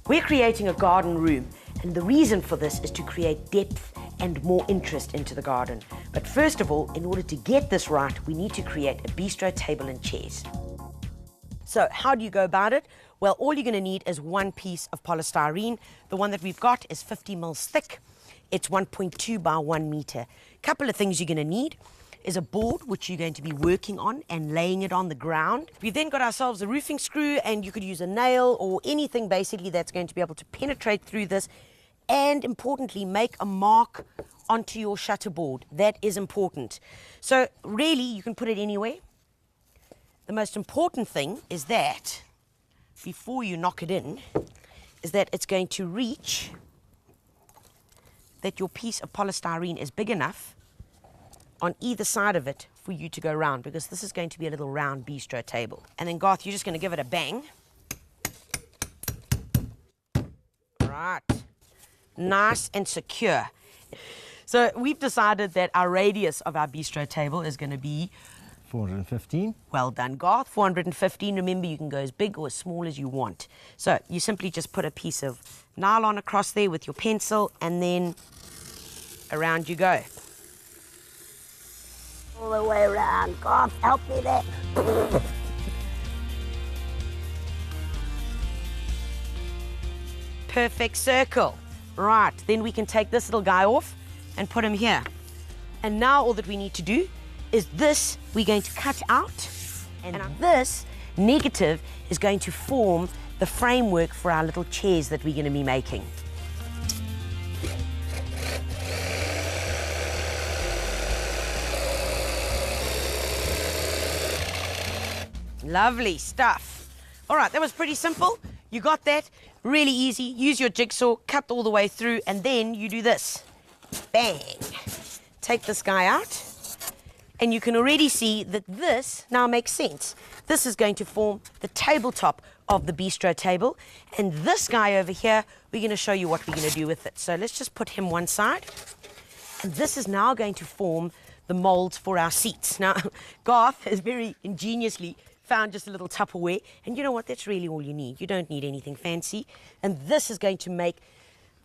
We're creating a garden room, and the reason for this is to create depth and more interest into the garden. But first of all, in order to get this right, we need to create a bistro table and chairs. So how do you go about it? Well, all you're going to need is one piece of polystyrene. The one that we've got is 50 mils thick. It's 1.2 by 1 meter. Couple of things you're going to need is a board which you're going to be working on and laying it on the ground. We've then got ourselves a roofing screw, and you could use a nail or anything basically that's going to be able to penetrate through this, and importantly make a mark onto your shutter board. That is important. So really you can put it anywhere. The most important thing is that before you knock it in is that it's going to reach, that your piece of polystyrene is big enough on either side of it for you to go round, because this is going to be a little round bistro table. And then Garth, you're just going to give it a bang. Right. Nice and secure. So we've decided that our radius of our bistro table is going to be 415. Well done, Garth. 415. Remember, you can go as big or as small as you want. So you simply just put a piece of nylon across there with your pencil, and then around you go. All the way around. Garth, help me there. Perfect circle. Right, then we can take this little guy off and put him here. And now all that we need to do is this we're going to cut out, and this negative is going to form the framework for our little chairs that we're going to be making. Lovely stuff. All right, that was pretty simple. You got that? Really easy. Use your jigsaw, cut all the way through, and then you do this. Bang. Take this guy out, and you can already see that this now makes sense. This is going to form the tabletop of the bistro table, and this guy over here, we're going to show you what we're going to do with it. So let's just put him one side, and this is now going to form the molds for our seats. Now, Garth has very ingeniously found just a little Tupperware, and you know what, that's really all you need. You don't need anything fancy, and this is going to make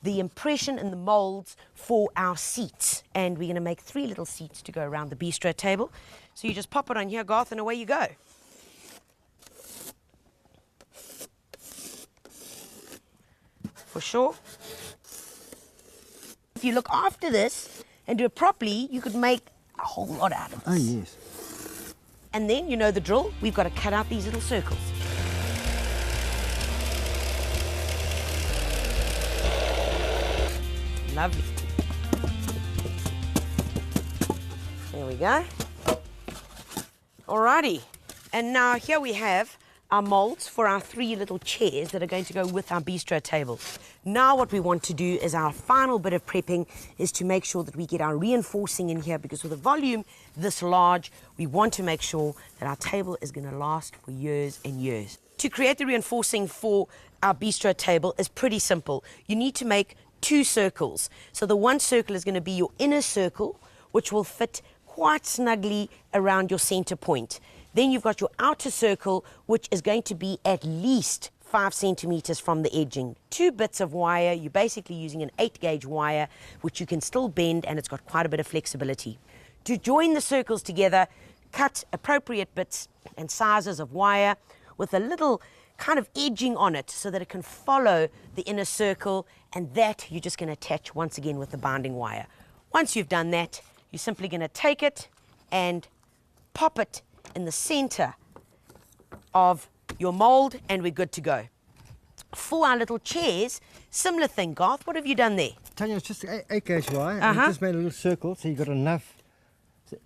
the impression and the molds for our seats. And we're going to make 3 little seats to go around the bistro table. So you just pop it on here, Garth, and away you go. For sure. If you look after this and do it properly, you could make a whole lot out of this. Oh, yes. And then, you know the drill, we've got to cut out these little circles. Lovely. There we go. Alrighty. And now here we have our molds for our 3 little chairs that are going to go with our bistro table. Now what we want to do is our final bit of prepping is to make sure that we get our reinforcing in here, because with a volume this large, we want to make sure that our table is going to last for years and years. To create the reinforcing for our bistro table is pretty simple. You need to make 2 circles. So the one circle is going to be your inner circle, which will fit quite snugly around your center point. Then you've got your outer circle, which is going to be at least 5 centimeters from the edging. 2 bits of wire. You're basically using an 8-gauge wire, which you can still bend, and it's got quite a bit of flexibility. To join the circles together, cut appropriate bits and sizes of wire with a little kind of edging on it so that it can follow the inner circle, and that you're just going to attach once again with the binding wire. Once you've done that, you're simply going to take it and pop it in the center of your mold, and we're good to go. For our little chairs, similar thing. Garth, what have you done there? Tanya, it's just 8-gauge wire, and you just made a little circle, so you've got enough.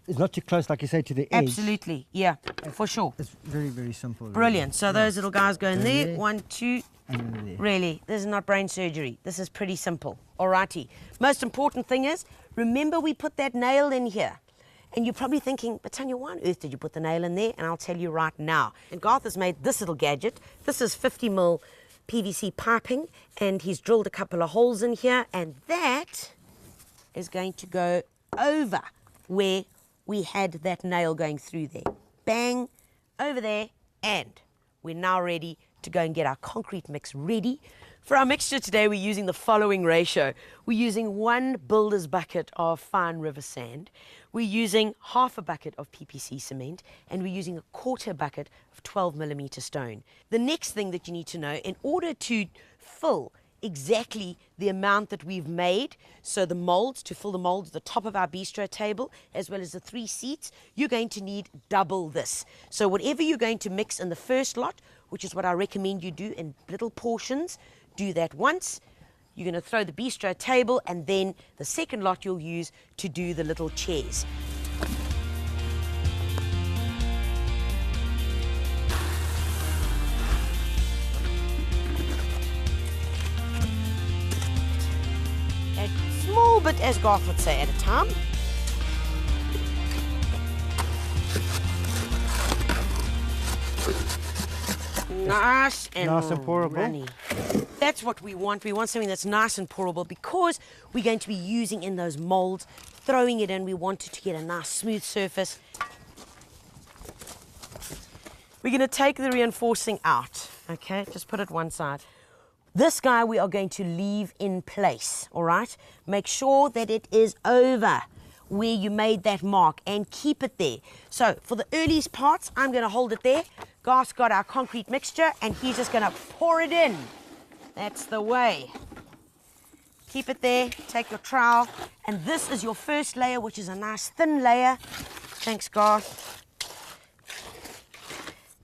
It's not too close, like you say, to the edge. Absolutely, yeah, for sure. It's very, very simple. Brilliant. So those little guys go in there. 1, 2. And then there. Really, this is not brain surgery. This is pretty simple. Alrighty. Most important thing is, remember we put that nail in here. And you're probably thinking, but Tanya, why on earth did you put the nail in there? And I'll tell you right now. And Garth has made this little gadget. This is 50 mil PVC piping, and he's drilled a couple of holes in here, and that is going to go over where we had that nail going through there. Bang, over there, and we're now ready to go and get our concrete mix ready. For our mixture today, we're using the following ratio. We're using 1 builder's bucket of fine river sand. We're using half a bucket of PPC cement, and we're using a quarter bucket of 12mm stone. The next thing that you need to know, in order to fill exactly the amount that we've made, so the molds, to fill the molds at the top of our bistro table, as well as the 3 seats, you're going to need double this. So whatever you're going to mix in the first lot, which is what I recommend you do in little portions, do that once. You're going to throw the bistro table, and then the second lot you'll use to do the little chairs. A small bit, as Garth would say, at a time. Nice and pourable. runny. That's what we want. We want something that's nice and pourable, because we're going to be using in those molds, throwing it in. We want it to get a nice smooth surface. We're going to take the reinforcing out. Okay, just put it one side. This guy we are going to leave in place, all right? Make sure that it is over where you made that mark and keep it there. So for the earliest parts, I'm going to hold it there. Garth's got our concrete mixture, and he's just going to pour it in. That's the way. Keep it there, take your trowel, and this is your first layer, which is a nice thin layer. Thanks, Garth.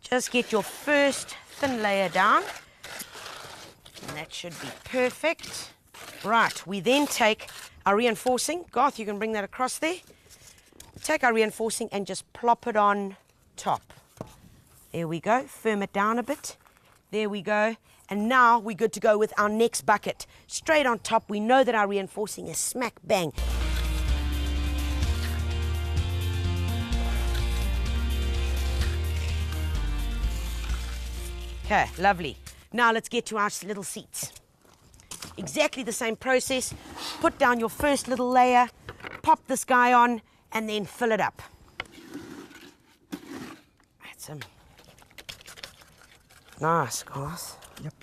Just get your first thin layer down, and that should be perfect. Right, we then take our reinforcing. Garth, you can bring that across there. Take our reinforcing and just plop it on top. There we go. Firm it down a bit. There we go. And now we're good to go with our next bucket. Straight on top, we know that our reinforcing is smack bang. Okay, lovely. Now let's get to our little seats. Exactly the same process. Put down your first little layer, pop this guy on, and then fill it up. That's him. Nice, guys. Yep.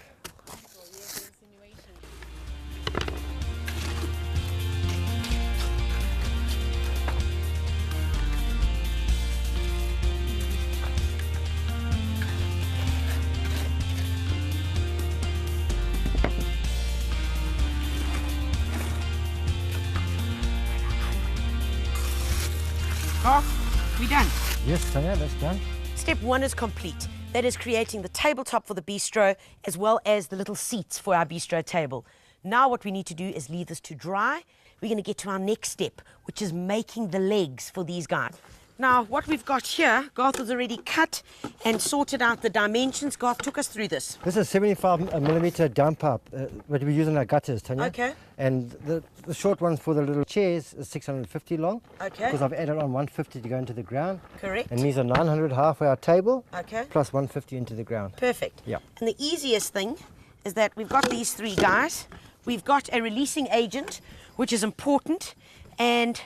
Garth, we done? Yes, Tanya, that's done. Step 1 is complete. That is creating the tabletop for the bistro, as well as the little seats for our bistro table. Now what we need to do is leave this to dry. We're going to get to our next step, which is making the legs for these guys. Now what we've got here, Garth has already cut and sorted out the dimensions. Garth took us through this. This is 75mm down pipe, what we use in our gutters, Tanya. Okay. And the short one for the little chairs is 650 long. Okay. Because I've added on 150 to go into the ground. Correct. And these are 900 halfway our table. Okay. Plus 150 into the ground. Perfect. Yeah. And the easiest thing is that we've got these 3 guys. We've got a releasing agent, which is important, and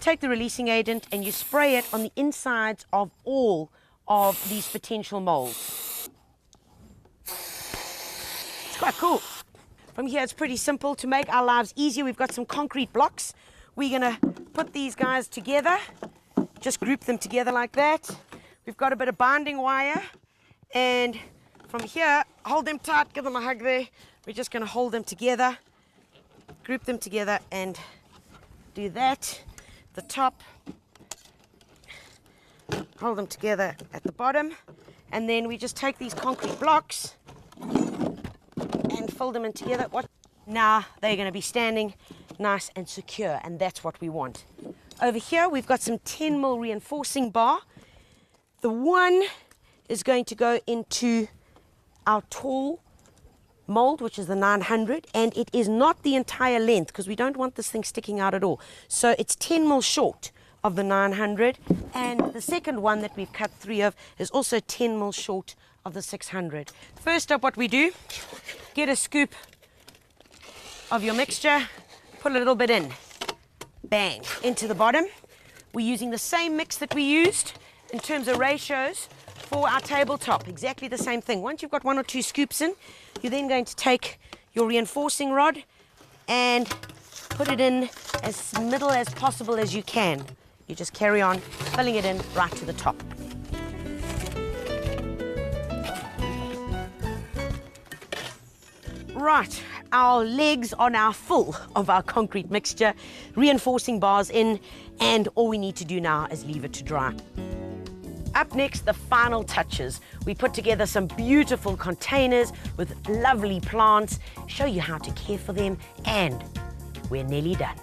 take the releasing agent and you spray it on the insides of all of these potential molds. It's quite cool. From here, it's pretty simple. To make our lives easier, we've got some concrete blocks. We're going to put these guys together, just group them together like that. We've got a bit of binding wire, and from here, hold them tight, give them a hug there. We're just going to hold them together, group them together, and do that. The top, hold them together at the bottom, and then we just take these concrete blocks and fold them in together. Now they're going to be standing nice and secure, and that's what we want. Over here we've got some 10mm reinforcing bar. The one is going to go into our tall mold, which is the 900, and it is not the entire length because we don't want this thing sticking out at all. So it's 10mm short of the 900, and the second one that we've cut 3 of is also 10mm short of the 600. First up, what we do, get a scoop of your mixture, put a little bit in, bang, into the bottom. We're using the same mix that we used in terms of ratios for our tabletop, exactly the same thing. Once you've got 1 or 2 scoops in, you're then going to take your reinforcing rod and put it in as middle as possible as you can. You just carry on filling it in right to the top. Right, our legs are now full of our concrete mixture, reinforcing bars in, and all we need to do now is leave it to dry. Up next, the final touches. We put together some beautiful containers with lovely plants, show you how to care for them, and we're nearly done.